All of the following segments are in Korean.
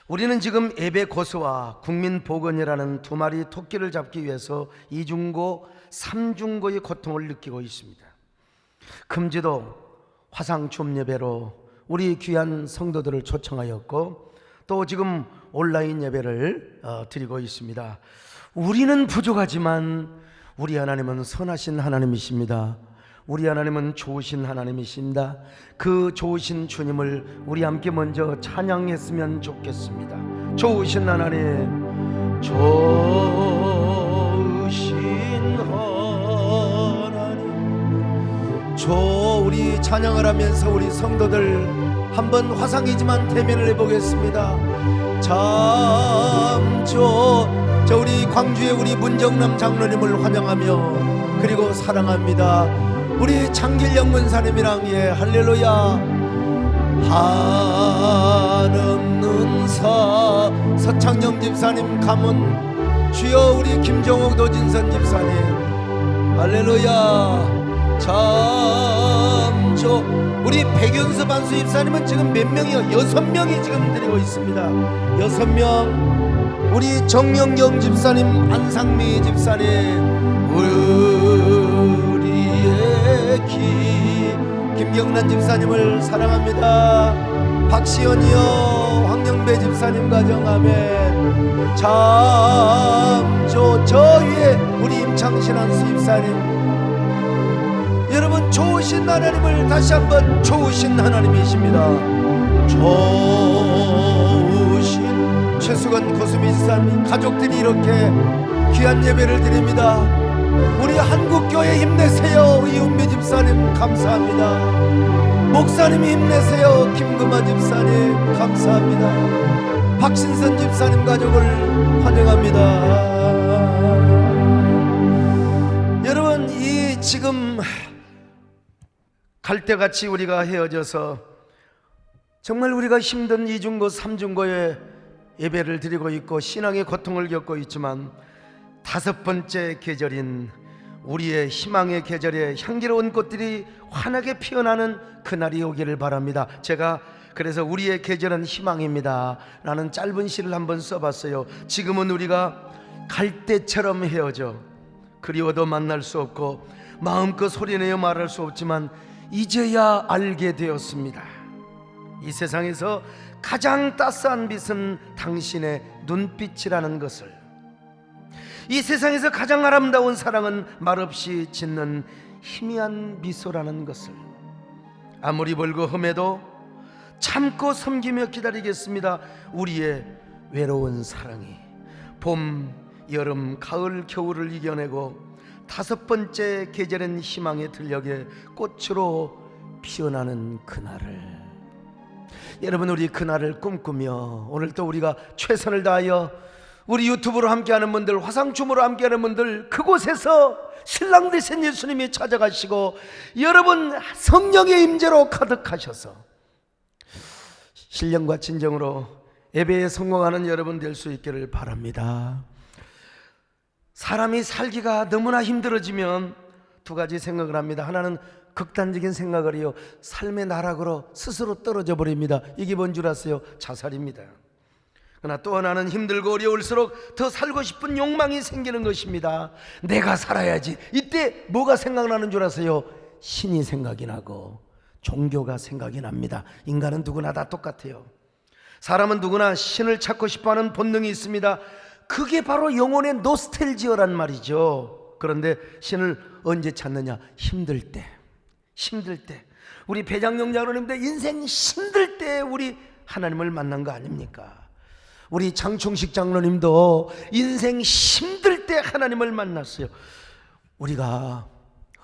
우리는 지금 예배 고수와 국민 복원이라는 두 마리 토끼를 잡기 위해서 이중고, 삼중고의 고통을 느끼고 있습니다. 금지도 화상 줌 예배로 우리 귀한 성도들을 초청하였고, 또 지금 온라인 예배를 드리고 있습니다. 우리는 부족하지만 우리 하나님은 선하신 하나님이십니다. 우리 하나님은 좋으신 하나님이십니다. 그 좋으신 주님을 우리 함께 먼저 찬양했으면 좋겠습니다. 좋으신 하나님, 좋으신 하나님, 우리 찬양을 하면서 우리 성도들 한번 화상이지만 대면을 해보겠습니다. 참 우리 광주의 우리 문정남 장로님을 환영하며 그리고 사랑합니다. 우리 창길영 문사님이랑 할렐루야. 한없는 서창영 집사님 가문, 주여 우리 김정옥 노진선 집사님 할렐루야. 참 우리 백윤수 반수 집사님은 지금 몇 명이요? 6명이 지금 드리고 있습니다. 6명. 우리 정영경 집사님, 안상미 집사님, 우리의 김경란 집사님을 사랑합니다. 박시연이요, 황영배 집사님 가정 아멘. 참 저 위에 우리 임창신한 수집사님, 여러분 좋으신 하나님을 다시 한번 좋으신 하나님이십니다. 좋으신 최수건 고수미 집사님 가족들이 이렇게 귀한 예배를 드립니다. 우리 한국교회 힘내세요. 이은미 집사님 감사합니다. 목사님이 힘내세요. 김금아 집사님 감사합니다. 박신선 집사님 가족을 환영합니다. 여러분, 이 지금 갈대같이 우리가 헤어져서 정말 우리가 힘든 이중고 삼중고에 예배를 드리고 있고 신앙의 고통을 겪고 있지만, 다섯 번째 계절인 우리의 희망의 계절에 향기로운 꽃들이 환하게 피어나는 그날이 오기를 바랍니다. 제가 그래서 우리의 계절은 희망입니다 라는 짧은 시를 한번 써봤어요. 지금은 우리가 갈대처럼 헤어져 그리워도 만날 수 없고 마음껏 소리내어 말할 수 없지만 이제야 알게 되었습니다. 이 세상에서 가장 따스한 빛은 당신의 눈빛이라는 것을, 이 세상에서 가장 아름다운 사랑은 말없이 짓는 희미한 미소라는 것을, 아무리 벌거험해도 참고 섬기며 기다리겠습니다. 우리의 외로운 사랑이 봄, 여름, 가을, 겨울을 이겨내고 다섯 번째 계절인 희망의 들녘에 꽃으로 피어나는 그날을, 여러분 우리 그날을 꿈꾸며 오늘 또 우리가 최선을 다하여 우리 유튜브로 함께하는 분들, 화상춤으로 함께하는 분들, 그곳에서 신랑 되신 예수님이 찾아가시고 여러분 성령의 임재로 가득하셔서 신령과 진정으로 예배에 성공하는 여러분 될 수 있기를 바랍니다. 사람이 살기가 너무나 힘들어지면 두 가지 생각을 합니다. 하나는 극단적인 생각을 해요. 삶의 나락으로 스스로 떨어져 버립니다. 이게 뭔 줄 아세요? 자살입니다. 그러나 또 하나는 힘들고 어려울수록 더 살고 싶은 욕망이 생기는 것입니다. 내가 살아야지. 이때 뭐가 생각나는 줄 아세요? 신이 생각이 나고 종교가 생각이 납니다. 인간은 누구나 다 똑같아요. 사람은 누구나 신을 찾고 싶어하는 본능이 있습니다. 그게 바로 영혼의 노스텔지어란 말이죠. 그런데 신을 언제 찾느냐? 힘들 때. 우리 배장용 장로님들 인생 힘들 때 우리 하나님을 만난 거 아닙니까? 우리 장충식 장로님도 인생 힘들 때 하나님을 만났어요. 우리가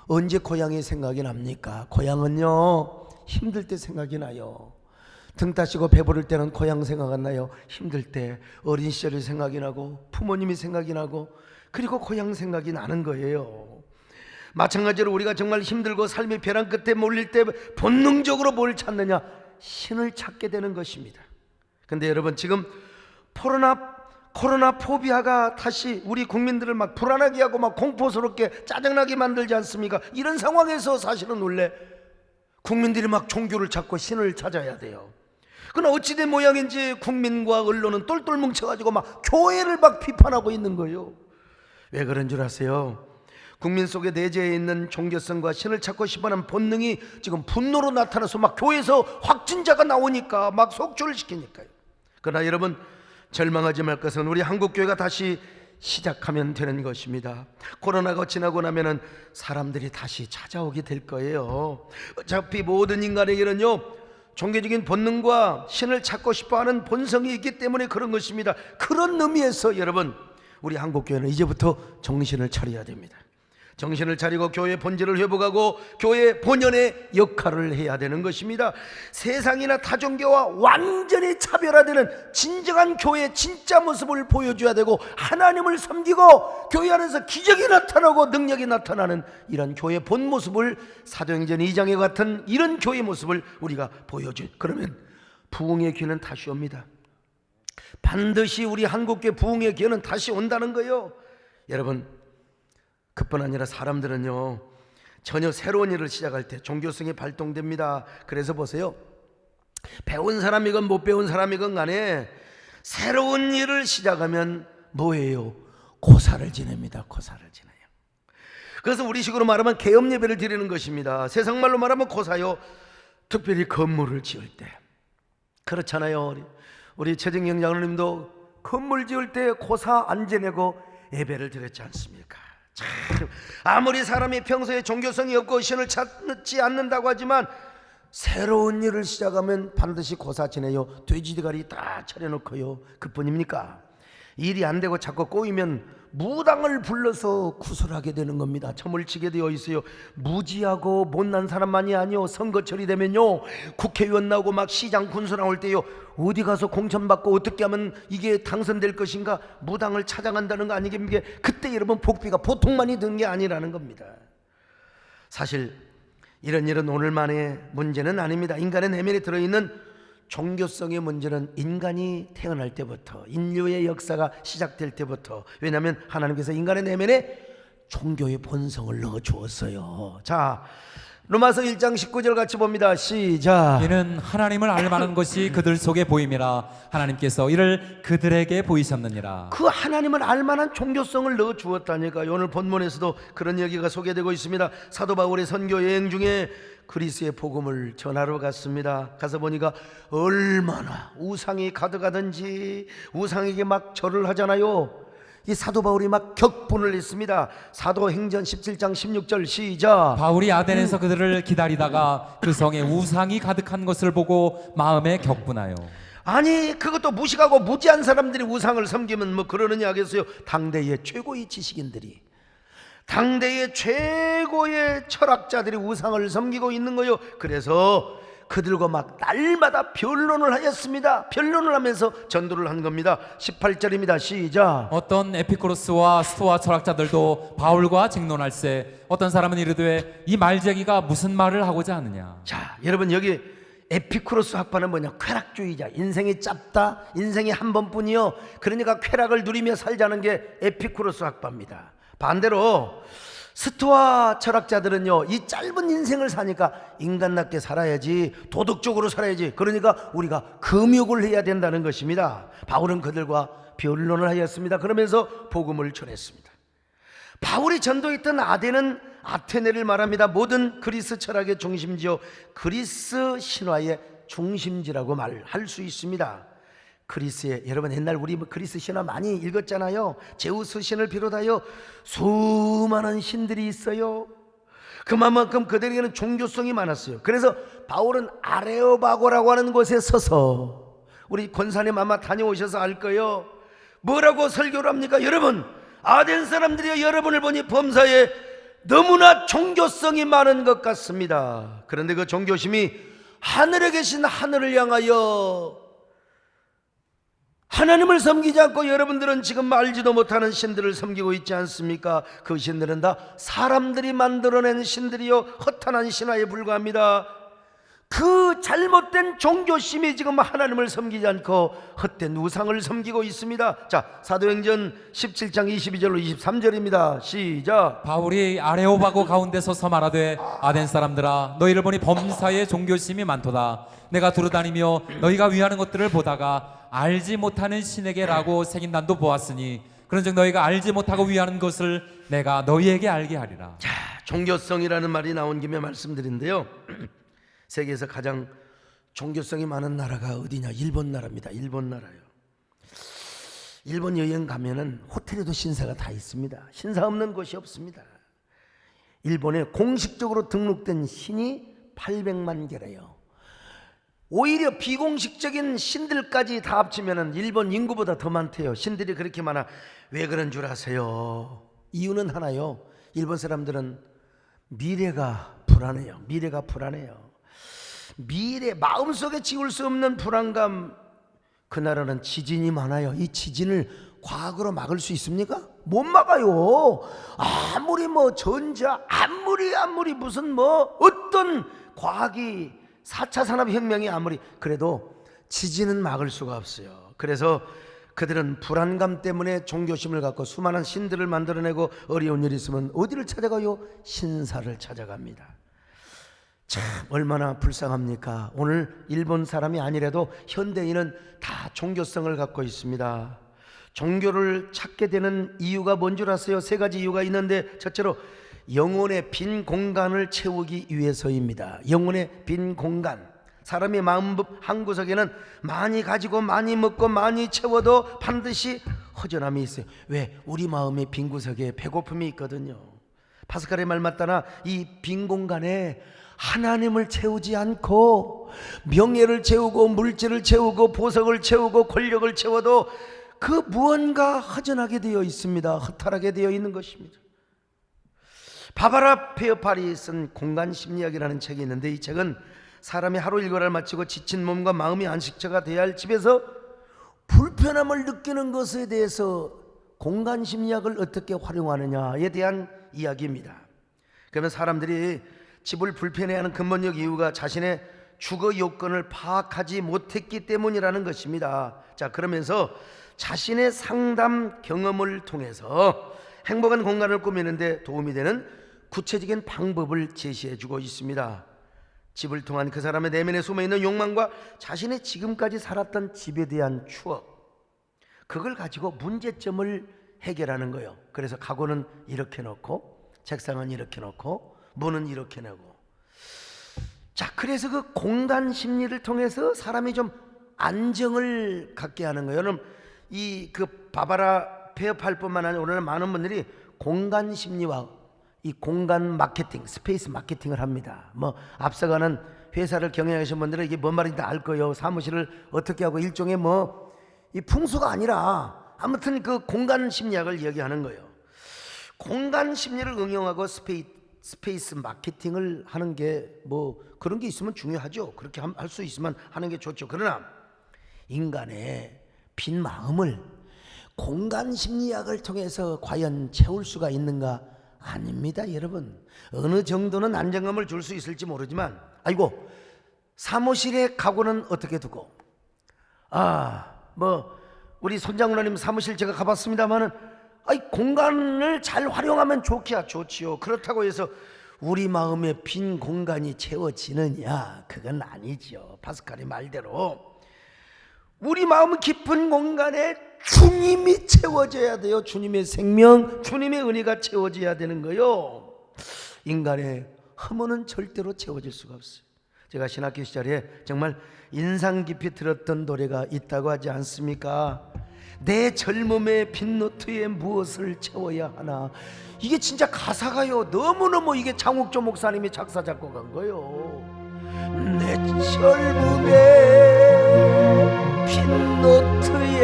언제 고향이 생각이 납니까? 고향은요, 힘들 때 생각이 나요. 등 따시고 배부를 때는 고향 생각 안 나요. 힘들 때 어린 시절이 생각이 나고 부모님이 생각이 나고 그리고 고향 생각이 나는 거예요. 마찬가지로 우리가 정말 힘들고 삶의 벼랑 끝에 몰릴 때 본능적으로 뭘 찾느냐? 신을 찾게 되는 것입니다. 근데 여러분, 지금 코로나 포비아가 다시 우리 국민들을 막 불안하게 하고 막 공포스럽게 짜증나게 만들지 않습니까? 이런 상황에서 사실은 원래 국민들이 막 종교를 찾고 신을 찾아야 돼요. 그러나 어찌된 모양인지 국민과 언론은 똘똘 뭉쳐가지고 막 교회를 막 비판하고 있는 거예요. 왜 그런 줄 아세요? 국민 속에 내재해 있는 종교성과 신을 찾고 싶어하는 본능이 지금 분노로 나타나서 막 교회에서 확진자가 나오니까 막 속출을 시키니까요. 그러나 여러분, 절망하지 말 것은 우리 한국교회가 다시 시작하면 되는 것입니다. 코로나가 지나고 나면은 사람들이 다시 찾아오게 될 거예요. 어차피 모든 인간에게는요, 종교적인 본능과 신을 찾고 싶어하는 본성이 있기 때문에 그런 것입니다. 그런 의미에서 여러분, 우리 한국교회는 이제부터 정신을 차려야 됩니다. 정신을 차리고 교회의 본질을 회복하고 교회의 본연의 역할을 해야 되는 것입니다. 세상이나 타종교와 완전히 차별화되는 진정한 교회의 진짜 모습을 보여줘야 되고, 하나님을 섬기고 교회 안에서 기적이 나타나고 능력이 나타나는 이런 교회의 본 모습을, 사도행전 2장에 같은 이런 교회의 모습을 우리가 보여줘. 그러면 부흥의 기회는 다시 옵니다. 반드시 우리 한국교회 부흥의 기회는 다시 온다는 거예요. 여러분, 그뿐 아니라 사람들은요, 전혀 새로운 일을 시작할 때 종교성이 발동됩니다. 그래서 보세요, 배운 사람이건 못 배운 사람이건 간에 새로운 일을 시작하면 뭐예요? 고사를 지냅니다. 고사를 지내요. 그래서 우리식으로 말하면 개업 예배를 드리는 것입니다. 세상 말로 말하면 고사요. 특별히 건물을 지을 때 그렇잖아요. 우리 최정영 장로님도 건물 지을 때 고사 안 지내고 예배를 드렸지 않습니까? 참, 아무리 사람이 평소에 종교성이 없고 신을 찾지 않는다고 하지만 새로운 일을 시작하면 반드시 고사 지내요. 돼지대가리 다 차려놓고요. 그뿐입니까? 일이 안 되고 자꾸 꼬이면 무당을 불러서 구술하게 되는 겁니다. 점을 치게 되어 있어요. 무지하고 못난 사람만이 아니요, 선거철이 되면요, 국회의원 나오고 막 시장 군수 나올 때요, 어디 가서 공천받고 어떻게 하면 이게 당선될 것인가 무당을 찾아간다는 거 아니겠습니까? 그때 여러분 복비가 보통만이 든 게 아니라는 겁니다. 사실 이런 일은 오늘만의 문제는 아닙니다. 인간의 내면에 들어있는 종교성의 문제는 인간이 태어날 때부터, 인류의 역사가 시작될 때부터, 왜냐하면 하나님께서 인간의 내면에 종교의 본성을 넣어 주었어요. 자, 로마서 1장 19절 같이 봅니다. 시작. 이는 하나님을 알만한 것이 그들 속에 보임이라 하나님께서 이를 그들에게 보이셨느니라. 그 하나님을 알만한 종교성을 넣어 주었다니까요. 오늘 본문에서도 그런 얘기가 소개되고 있습니다. 사도 바울의 선교 여행 중에 그리스의 복음을 전하러 갔습니다. 가서 보니까 얼마나 우상이 가득하든지 우상에게 막 절을 하잖아요. 이 사도 바울이 막 격분을 했습니다. 사도행전 17장 16절 시작. 바울이 아덴에서 그들을 기다리다가 그 성에 우상이 가득한 것을 보고 마음에 격분하여. 아니, 그것도 무식하고 무지한 사람들이 우상을 섬기면 뭐 그러느냐 하겠어요. 당대의 최고의 지식인들이, 당대의 최고의 철학자들이 우상을 섬기고 있는 거요. 그래서 그들과 막 날마다 변론을 하였습니다. 변론을 하면서 전도를 한 겁니다. 18절입니다. 시작. 어떤 에피쿠로스와 스토아 철학자들도 바울과 쟁론할세 어떤 사람은 이르되 이 말쟁이가 무슨 말을 하고자 하느냐. 자, 여러분, 여기 에피쿠로스 학파는 뭐냐? 쾌락주의자. 인생이 짧다, 인생이 한 번뿐이요, 그러니까 쾌락을 누리며 살자는 게 에피쿠로스 학파입니다. 반대로 스토아 철학자들은요, 이 짧은 인생을 사니까 인간답게 살아야지, 도덕적으로 살아야지, 그러니까 우리가 금욕을 해야 된다는 것입니다. 바울은 그들과 변론을 하였습니다. 그러면서 복음을 전했습니다. 바울이 전도했던 아덴은 아테네를 말합니다. 모든 그리스 철학의 중심지요, 그리스 신화의 중심지라고 말할 수 있습니다. 그리스에, 여러분 옛날 우리 그리스 신화 많이 읽었잖아요. 제우스 신을 비롯하여 수많은 신들이 있어요. 그만큼 그들에게는 종교성이 많았어요. 그래서 바울은 아레오바고라고 하는 곳에 서서, 우리 권사님 아마 다녀오셔서 알 거예요. 뭐라고 설교를 합니까? 여러분, 아덴 사람들이 여러분을 보니 범사에 너무나 종교성이 많은 것 같습니다. 그런데 그 종교심이 하늘에 계신 하늘을 향하여 하나님을 섬기지 않고 여러분들은 지금 알지도 못하는 신들을 섬기고 있지 않습니까? 그 신들은 다 사람들이 만들어낸 신들이요, 허탄한 신화에 불과합니다. 그 잘못된 종교심이 지금 하나님을 섬기지 않고 헛된 우상을 섬기고 있습니다. 자, 사도행전 17장 22절로 23절입니다. 시작. 바울이 아레오바고 가운데 서서 말하되 아덴 사람들아 너희를 보니 범사에 종교심이 많도다. 내가 두루다니며 너희가 위하는 것들을 보다가 알지 못하는 신에게라고 새긴 난도 보았으니 그런즉 너희가 알지 못하고 위하는 것을 내가 너희에게 알게 하리라. 자, 종교성이라는 말이 나온 김에 말씀드린데요. 세계에서 가장 종교성이 많은 나라가 어디냐? 일본 나라입니다. 일본 나라요. 일본 여행 가면은 호텔에도 신사가 다 있습니다. 신사 없는 곳이 없습니다. 일본에 공식적으로 등록된 신이 800만 개래요. 오히려 비공식적인 신들까지 다 합치면은 일본 인구보다 더 많대요. 신들이 그렇게 많아. 왜 그런 줄 아세요? 이유는 하나요. 일본 사람들은 미래가 불안해요. 미래가 불안해요. 미래, 마음속에 지울 수 없는 불안감. 그 나라는 지진이 많아요. 이 지진을 과학으로 막을 수 있습니까? 못 막아요. 아무리 뭐 전자, 아무리 무슨 뭐 어떤 과학이 4차 산업혁명이 아무리 그래도 지진은 막을 수가 없어요. 그래서 그들은 불안감 때문에 종교심을 갖고 수많은 신들을 만들어내고 어려운 일이 있으면 어디를 찾아가요? 신사를 찾아갑니다. 참 얼마나 불쌍합니까? 오늘 일본 사람이 아니라도 현대인은 다 종교성을 갖고 있습니다. 종교를 찾게 되는 이유가 뭔 줄 아세요? 세 가지 이유가 있는데, 첫째로 영혼의 빈 공간을 채우기 위해서입니다. 영혼의 빈 공간. 사람의 마음 한구석에는 많이 가지고 많이 먹고 많이 채워도 반드시 허전함이 있어요. 왜? 우리 마음의 빈 구석에 배고픔이 있거든요. 파스칼의 말 맞다나 이 빈 공간에 하나님을 채우지 않고 명예를 채우고 물질을 채우고 보석을 채우고 권력을 채워도 그 무언가 허전하게 되어 있습니다. 허탈하게 되어 있는 것입니다. 바바라 페어팔이 쓴 공간심리학이라는 책이 있는데, 이 책은 사람이 하루 일과를 마치고 지친 몸과 마음이 안식처가 되어야 할 집에서 불편함을 느끼는 것에 대해서 공간심리학을 어떻게 활용하느냐에 대한 이야기입니다. 그러면 사람들이 집을 불편해하는 근본적 이유가 자신의 주거 요건을 파악하지 못했기 때문이라는 것입니다. 자, 그러면서 자신의 상담 경험을 통해서 행복한 공간을 꾸미는데 도움이 되는 구체적인 방법을 제시해주고 있습니다. 집을 통한 그 사람의 내면에 숨어있는 욕망과 자신의 지금까지 살았던 집에 대한 추억, 그걸 가지고 문제점을 해결하는 거예요. 그래서 가구는 이렇게 놓고 책상은 이렇게 놓고 문은 이렇게 내고. 자, 그래서 그 공간 심리를 통해서 사람이 좀 안정을 갖게 하는 거예요. 여러분, 이 그 바바라 페어팔뿐만 아니라 오늘은 많은 분들이 공간 심리와 이 공간 마케팅, 스페이스 마케팅을 합니다. 뭐 앞서가는 회사를 경영하시는 분들은 이게 뭔 말인지 알 거예요. 사무실을 어떻게 하고 일종의 뭐 이 풍수가 아니라 아무튼 그 공간 심리학을 이야기하는 거예요. 공간 심리를 응용하고 스페이스 마케팅을 하는 게 뭐 그런 게 있으면 중요하죠. 그렇게 할 수 있으면 하는 게 좋죠. 그러나 인간의 빈 마음을 공간 심리학을 통해서 과연 채울 수가 있는가? 아닙니다, 여러분. 어느 정도는 안정감을 줄 수 있을지 모르지만, 아이고 사무실에 가구는 어떻게 두고, 뭐 우리 손장로님 사무실 제가 가봤습니다만은 공간을 잘 활용하면 좋기야 좋지요. 그렇다고 해서 우리 마음의 빈 공간이 채워지느냐? 그건 아니죠. 파스칼의 말대로 우리 마음 깊은 공간에 주님이 채워져야 돼요. 주님의 생명, 주님의 은혜가 채워져야 되는 거요. 인간의 허물은 절대로 채워질 수가 없어요. 제가 신학교 시절에 정말 인상 깊이 들었던 노래가 있다고 하지 않습니까? 내 젊음의 빈노트에 무엇을 채워야 하나. 이게 진짜 가사가요, 너무너무 이게 장욱조 목사님이 작사 작곡한 거요. 내 젊음의 빈노트에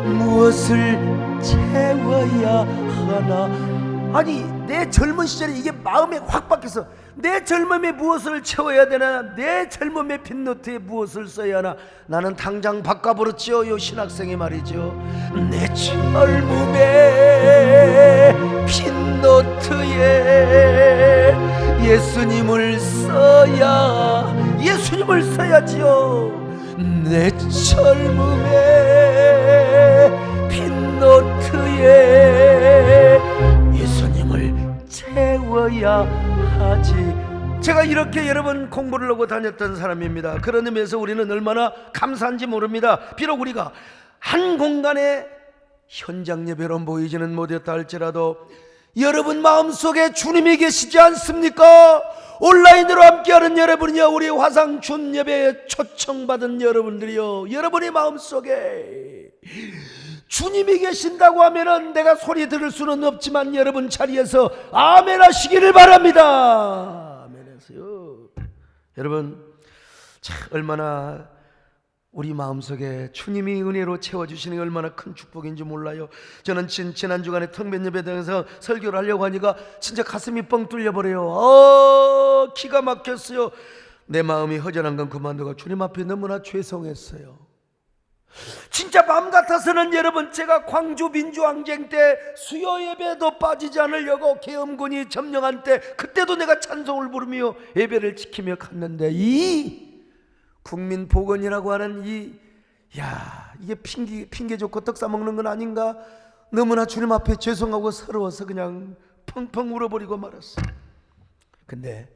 무엇을 채워야 하나. 아니, 내 젊은 시절에 이게 마음에 확 박혀서 내 젊음에 무엇을 채워야 되나, 내 젊음의 빈노트에 무엇을 써야 하나. 나는 당장 바꿔버렸죠. 요 신학생이 말이죠. 내 젊음의 빈노트에 예수님을 써야지요. 내 젊음의 빈노트에 예수님을 채워야 하지. 제가 이렇게 여러분 공부를 하고 다녔던 사람입니다. 그런 의미에서 우리는 얼마나 감사한지 모릅니다. 비록 우리가 한 공간에 현장 예배로 모이지는 못했다 할지라도 여러분 마음속에 주님이 계시지 않습니까? 온라인으로 함께하는 여러분이요, 우리 화상 준 예배에 초청받은 여러분들이요, 여러분의 마음속에 주님이 계신다고 하면은 내가 소리 들을 수는 없지만 여러분 자리에서 아멘 하시기를 바랍니다. 아멘 하세요. 여러분, 참 얼마나 우리 마음속에 주님이 은혜로 채워주시는 게 얼마나 큰 축복인지 몰라요. 저는 지난 주간에 텅빈 예배에 대해서 설교를 하려고 하니까 진짜 가슴이 뻥 뚫려버려요. 기가 막혔어요. 내 마음이 허전한 건 그만두고 주님 앞에 너무나 죄송했어요. 진짜 마음 같아서는 여러분, 제가 광주 민주항쟁 때 수요 예배도 빠지지 않으려고 계엄군이 점령한 때, 그때도 내가 찬송을 부르며 예배를 지키며 갔는데, 이 국민복원이라고 하는 이게 핑계 좋고 떡 싸먹는 건 아닌가? 너무나 주님 앞에 죄송하고 서러워서 그냥 펑펑 울어버리고 말았어요. 근데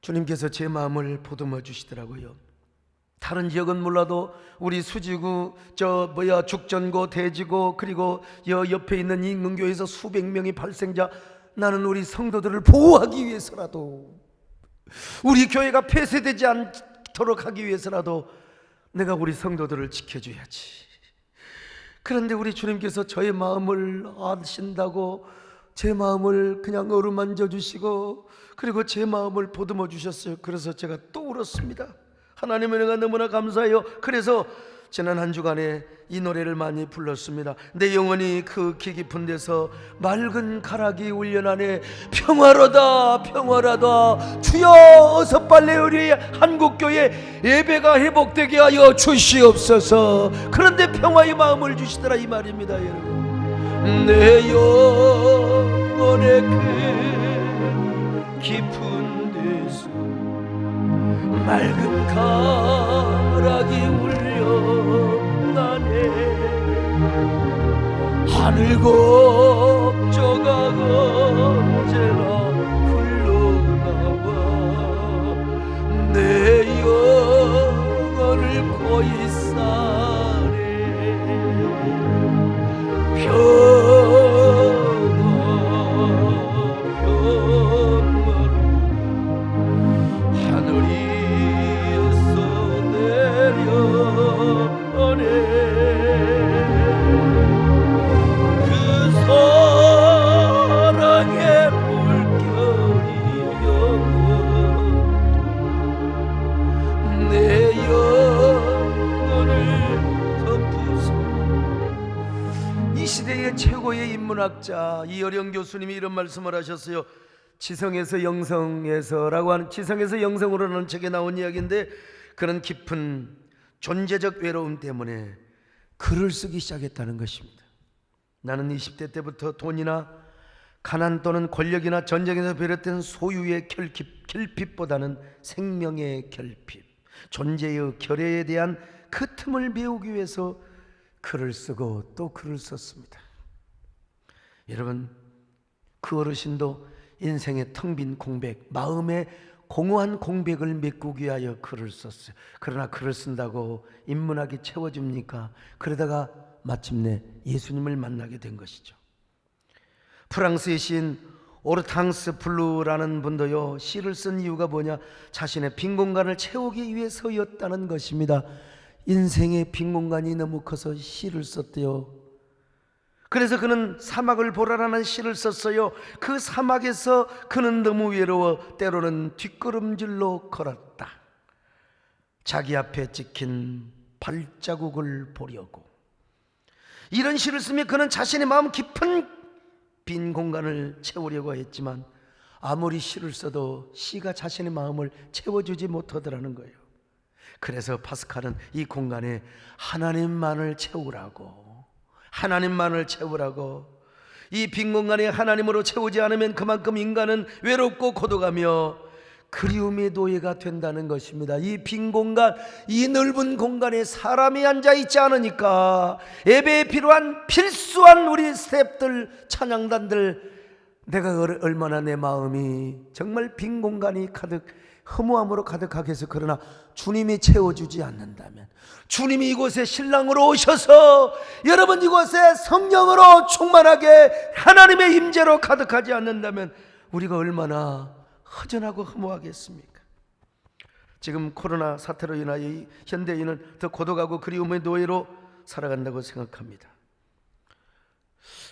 주님께서 제 마음을 보듬어 주시더라고요. 다른 지역은 몰라도 우리 수지구, 죽전고, 대지고, 그리고 옆에 있는 인근교회에서 수백 명의 발생자, 나는 우리 성도들을 보호하기 위해서라도, 우리 교회가 폐쇄되지 않도록 하기 위해서라도 내가 우리 성도들을 지켜줘야지. 그런데 우리 주님께서 저의 마음을 아신다고 제 마음을 그냥 어루만져 주시고, 그리고 제 마음을 보듬어 주셨어요. 그래서 제가 또 울었습니다. 하나님의 은혜가 너무나 감사해요. 그래서 지난 한 주간에 이 노래를 많이 불렀습니다. 내 영혼이 그 기 깊은 데서 맑은 가락이 울려나네. 평화로다 평화로다. 주여 어서 빨리 우리 한국교회 예배가 회복되게 하여 주시옵소서. 그런데 평화의 마음을 주시더라 이 말입니다. 여러분, 내 영혼의 그 깊은 데서 맑은 가락이 울려나네. 하늘 곡조가 언제나 흘러나와 내 영혼을 고이 싸네. 최고의 인문학자 이어령 교수님이 이런 말씀을 하셨어요. 지성에서 영성에서라고 하는, 지성에서 영성으로라는 책에 나온 이야기인데, 그런 깊은 존재적 외로움 때문에 글을 쓰기 시작했다는 것입니다. 나는 20대 때부터 돈이나 가난 또는 권력이나 전쟁에서 비롯된 소유의 결핍보다는 생명의 결핍, 존재의 결여에 대한 그 틈을 메우기 위해서 글을 쓰고 또 글을 썼습니다. 여러분, 그 어르신도 인생의 텅 빈 공백, 마음의 공허한 공백을 메꾸기 위하여 글을 썼어요. 그러나 글을 쓴다고 인문학이 채워집니까? 그러다가 마침내 예수님을 만나게 된 것이죠. 프랑스의 시인 오르탕스 블루라는 분도요, 시를 쓴 이유가 뭐냐? 자신의 빈 공간을 채우기 위해서였다는 것입니다. 인생의 빈 공간이 너무 커서 시를 썼대요. 그래서 그는 사막을 보라라는 시를 썼어요. 그 사막에서 그는 너무 외로워 때로는 뒷걸음질로 걸었다. 자기 앞에 찍힌 발자국을 보려고. 이런 시를 쓰며 그는 자신의 마음 깊은 빈 공간을 채우려고 했지만 아무리 시를 써도 시가 자신의 마음을 채워주지 못하더라는 거예요. 그래서 파스칼은 이 공간에 하나님만을 채우라고, 하나님만을 채우라고, 이 빈 공간에 하나님으로 채우지 않으면 그만큼 인간은 외롭고 고독하며 그리움의 노예가 된다는 것입니다. 이 빈 공간, 이 넓은 공간에 사람이 앉아 있지 않으니까 예배에 필요한 필수한 우리 스태프들, 찬양단들, 내가 얼마나 내 마음이 정말 빈 공간이 가득 허무함으로 가득하게 해서, 그러나 주님이 채워주지 않는다면, 주님이 이곳에 신랑으로 오셔서 여러분 이곳에 성령으로 충만하게 하나님의 임재로 가득하지 않는다면 우리가 얼마나 허전하고 허무하겠습니까? 지금 코로나 사태로 인하여 이 현대인은 더 고독하고 그리움의 노예로 살아간다고 생각합니다.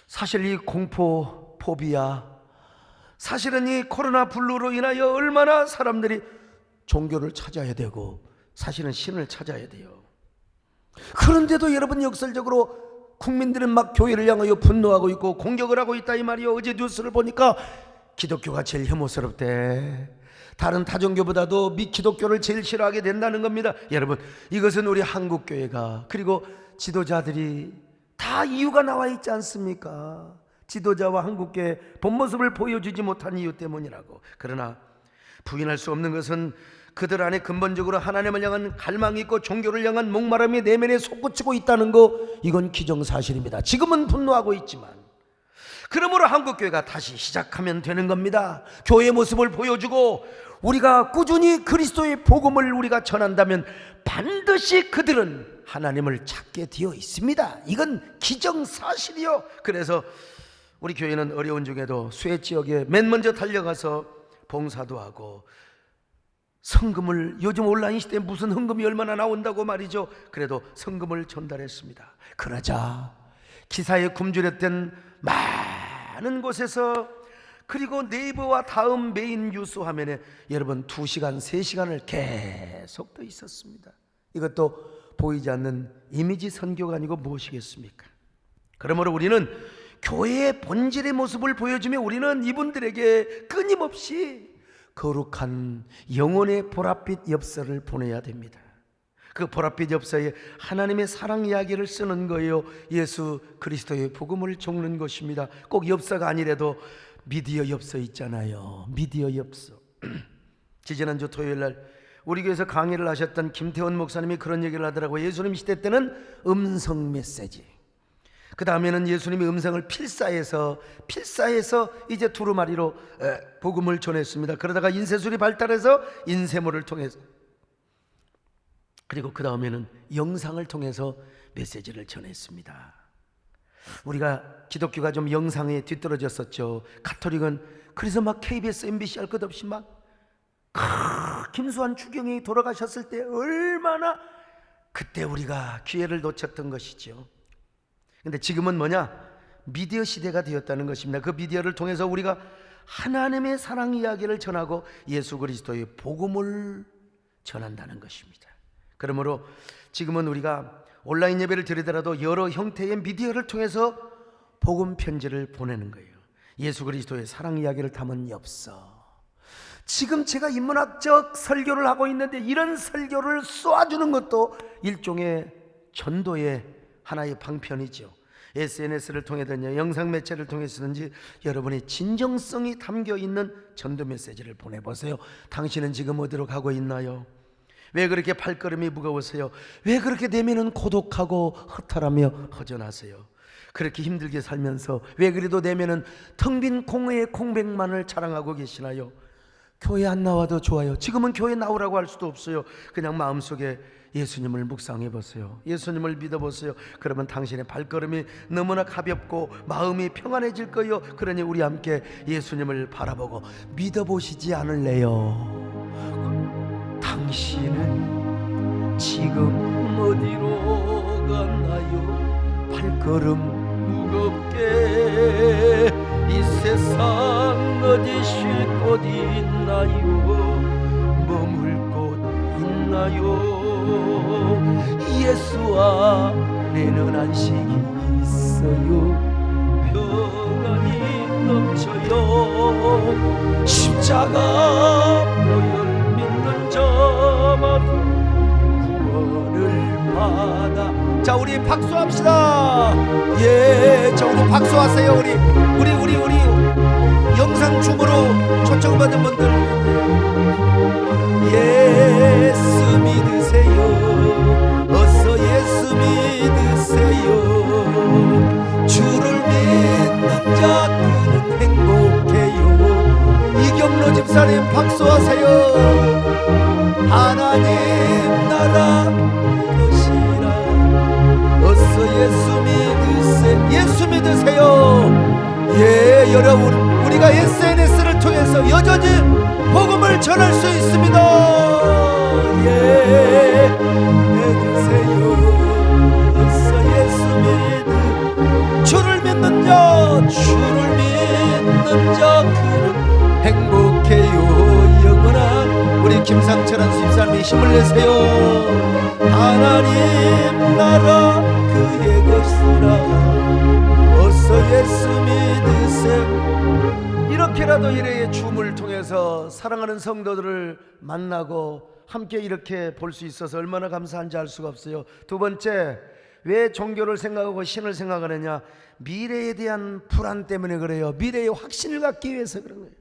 사실 이 공포, 포비아, 사실은 이 코로나 블루로 인하여 얼마나 사람들이 종교를 찾아야 되고 사실은 신을 찾아야 돼요. 그런데도 여러분 역설적으로 국민들은 막 교회를 향하여 분노하고 있고 공격을 하고 있다 이 말이요. 어제 뉴스를 보니까 기독교가 제일 혐오스럽대. 다른 타종교보다도 기독교를 제일 싫어하게 된다는 겁니다. 여러분, 이것은 우리 한국교회가, 그리고 지도자들이 다 이유가 나와 있지 않습니까? 지도자와 한국교회 본 모습을 보여주지 못한 이유 때문이라고. 그러나 부인할 수 없는 것은 그들 안에 근본적으로 하나님을 향한 갈망이 있고 종교를 향한 목마름이 내면에 솟구치고 있다는 거, 이건 기정사실입니다. 지금은 분노하고 있지만, 그러므로 한국교회가 다시 시작하면 되는 겁니다. 교회의 모습을 보여주고 우리가 꾸준히 그리스도의 복음을 우리가 전한다면 반드시 그들은 하나님을 찾게 되어 있습니다. 이건 기정사실이요. 그래서 우리 교회는 어려운 중에도 수해 지역에 맨 먼저 달려가서 봉사도 하고, 성금을, 요즘 온라인 시대에 무슨 헌금이 얼마나 나온다고 말이죠. 그래도 성금을 전달했습니다. 그러자 기사에 굶주렸던 많은 곳에서, 그리고 네이버와 다음 메인 뉴스 화면에 여러분 2시간, 3시간을 계속 떠 있었습니다. 이것도 보이지 않는 이미지 선교가 아니고 무엇이겠습니까? 그러므로 우리는 교회의 본질의 모습을 보여주며 우리는 이분들에게 끊임없이 거룩한 영혼의 보랏빛 엽서를 보내야 됩니다. 그 보랏빛 엽서에 하나님의 사랑 이야기를 쓰는 거예요. 예수 그리스도의 복음을 적는 것입니다. 꼭 엽서가 아니라도 미디어 엽서 있잖아요. 미디어 엽서. 지지난주 토요일날 우리 교회에서 강의를 하셨던 김태원 목사님이 그런 얘기를 하더라고요. 예수님 시대 때는 음성 메시지, 그 다음에는 예수님이 음성을 필사해서 이제 두루마리로 복음을 전했습니다. 그러다가 인쇄술이 발달해서 인쇄물을 통해서, 그리고 그 다음에는 영상을 통해서 메시지를 전했습니다. 우리가 기독교가 좀 영상에 뒤떨어졌었죠. 가톨릭은 그래서 막 KBS, MBC 할 것 없이 막 김수환 추경이 돌아가셨을 때 얼마나 그때 우리가 기회를 놓쳤던 것이죠. 근데 지금은 뭐냐? 미디어 시대가 되었다는 것입니다. 그 미디어를 통해서 우리가 하나님의 사랑 이야기를 전하고 예수 그리스도의 복음을 전한다는 것입니다. 그러므로 지금은 우리가 온라인 예배를 드리더라도 여러 형태의 미디어를 통해서 복음 편지를 보내는 거예요. 예수 그리스도의 사랑 이야기를 담은 엽서. 지금 제가 인문학적 설교를 하고 있는데 이런 설교를 쏘아주는 것도 일종의 전도의 하나의 방편이죠. SNS를 통해서든지 영상 매체를 통해서든지 여러분의 진정성이 담겨있는 전도 메시지를 보내보세요. 당신은 지금 어디로 가고 있나요? 왜 그렇게 발걸음이 무거우세요? 왜 그렇게 내면은 고독하고 허탈하며 허전하세요? 그렇게 힘들게 살면서 왜 그래도 내면은 텅 빈 공허의 공백만을 자랑하고 계시나요? 교회 안 나와도 좋아요. 지금은 교회 나오라고 할 수도 없어요. 그냥 마음속에 예수님을 묵상해 보세요. 예수님을 믿어보세요. 그러면 당신의 발걸음이 너무나 가볍고 마음이 평안해질 거예요. 그러니 우리 함께 예수님을 바라보고 믿어보시지 않을래요? 당신은 지금 어디로 가나요? 발걸음 무겁게 이 세상 어디 쉴 곳 있나요? 머물 곳 있나요? 예수 안에는 안식이 있어요. 평안이 넘쳐요. 십자가 보혈 믿는 자마다 구원을 받아 자, 우리 박수합시다. 예, 자, 우리 박수하세요. 우리 영상 줌으로 초청받은 분들, 예수 믿으세요. 어서 예수 믿으세요. 주를 믿는 자 그는 행복해요. 이경로 집사님 박수하세요. 하나님 나라 이것이라. 어서 예수 믿으세요. 예, 여러분, 우리가 SNS를 통해서 여전히 복음을 전할 수 있습니다. 예, 믿으세요. 어서 예수 믿으. 주를 믿는 자 그는 행복해요. 영원한 우리 김상철 집사님이 힘을 내세요. 하나님 나라 그의 것이라. 어서 예수 믿으세요. 이렇게라도 일회의 춤을 통해서 사랑하는 성도들을 만나고 함께 이렇게 볼 수 있어서 얼마나 감사한지 알 수가 없어요. 두 번째, 왜 종교를 생각하고 신을 생각하느냐? 미래에 대한 불안 때문에 그래요. 미래의 확신을 갖기 위해서 그런 거예요.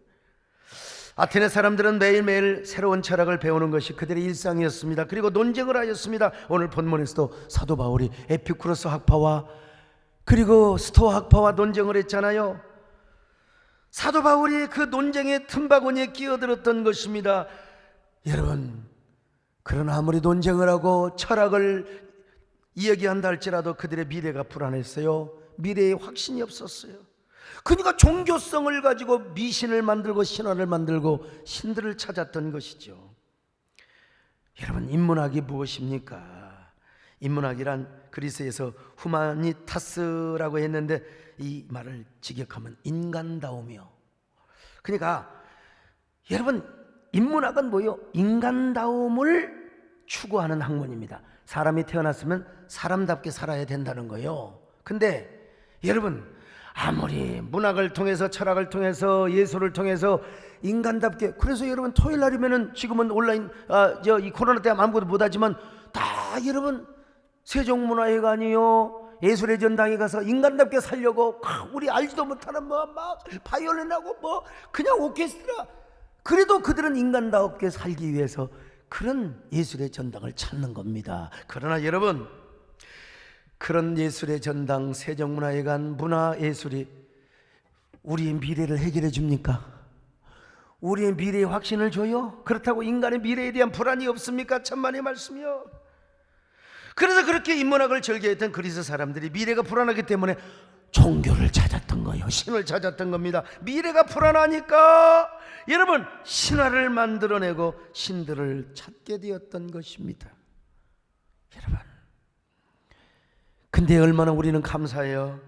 아테네 사람들은 매일매일 새로운 철학을 배우는 것이 그들의 일상이었습니다. 그리고 논쟁을 하였습니다. 오늘 본문에서도 사도 바울이 에피쿠로스 학파와 그리고 스토아 학파와 논쟁을 했잖아요. 사도 바울이 그 논쟁의 틈바구니에 끼어들었던 것입니다. 여러분, 그러나 아무리 논쟁을 하고 철학을 이야기한다 할지라도 그들의 미래가 불안했어요. 미래에 확신이 없었어요. 그러니까 종교성을 가지고 미신을 만들고 신화를 만들고 신들을 찾았던 것이죠. 여러분, 인문학이 무엇입니까? 인문학이란 그리스에서 후마니타스라고 했는데 이 말을 직역하면 인간다움이요. 그러니까 여러분, 인문학은 뭐요? 인간다움을 추구하는 학문입니다. 사람이 태어났으면 사람답게 살아야 된다는 거예요. 근데 여러분, 아무리 문학을 통해서 철학을 통해서 예술을 통해서 인간답게, 그래서 여러분 토요일 날이면은 지금은 온라인 이 코로나 때문에 아무것도 못하지만 다 여러분 세종문화회관이요 예술의 전당에 가서 인간답게 살려고 우리 알지도 못하는 막 바이올린하고 그냥 오케스트라, 그래도 그들은 인간답게 살기 위해서 그런 예술의 전당을 찾는 겁니다. 그러나 여러분, 그런 예술의 전당, 세종문화회관, 문화예술이 우리의 미래를 해결해 줍니까? 우리의 미래의 확신을 줘요? 그렇다고 인간의 미래에 대한 불안이 없습니까? 천만의 말씀이요. 그래서 그렇게 인문학을 즐겨했던 그리스 사람들이 미래가 불안하기 때문에 종교를 찾았던 거예요. 신을 찾았던 겁니다. 미래가 불안하니까 여러분 신화를 만들어내고 신들을 찾게 되었던 것입니다. 여러분, 근데 얼마나 우리는 감사해요.